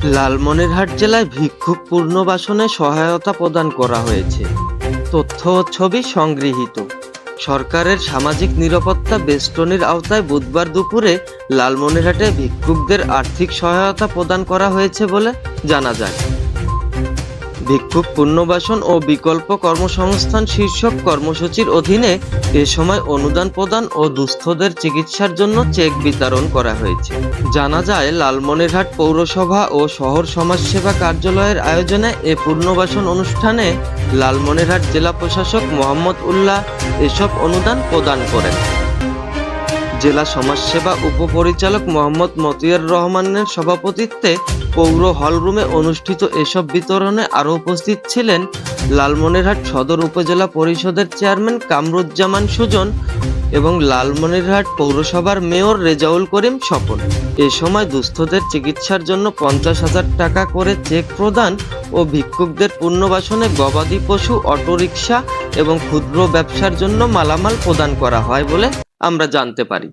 লালমনিরহাট জেলায় ভিক্ষুক পুনর্বাসনে সহায়তা প্রদান করা হয়েছে। তথ্য ও ছবি সংগৃহীত। সরকারের সামাজিক নিরাপত্তা বেষ্টনীর আওতায় বুধবার দুপুরে লালমনিরহাটে ভিক্ষুকদের আর্থিক সহায়তা প্রদান করা হয়েছে বলে জানা যায়। ভিক্ষুক পুনর্বাসন ও বিকল্প কর্মসংস্থান শীর্ষক কর্মসূচির অধীনে এ সময় অনুদান প্রদান ও দুস্থদের চিকিৎসার জন্য চেক বিতরণ করা হয়েছে। জানা যায়, লালমনিরহাট পৌরসভা ও শহর সমাজসেবা কার্যালয়ের আয়োজনে এ পুনর্বাসন অনুষ্ঠানে লালমনিরহাট জেলা প্রশাসক মোহাম্মদ উল্লাহ এসব অনুদান প্রদান করেন। জেলা সমাজসেবা উপপরিচালক মোহাম্মদ মতিয়ার রহমানের সভাপতিত্বে পৌর হলরুমে অনুষ্ঠিত এসব বিতরণে আরও উপস্থিত ছিলেন লালমনিরহাট সদর উপজেলা পরিষদের চেয়ারম্যান কামরুজ্জামান সুজন এবং লালমনিরহাট পৌরসভার মেয়র রেজাউল করিম স্বপন। এ সময় দুস্থদের চিকিৎসার জন্য 50,000 টাকা করে চেক প্রদান ও ভিক্ষুকদের পুনর্বাসনে গবাদি পশু, অটোরিকশা এবং ক্ষুদ্র ব্যবসার জন্য মালামাল প্রদান করা হয় বলে আমরা জানতে পারি।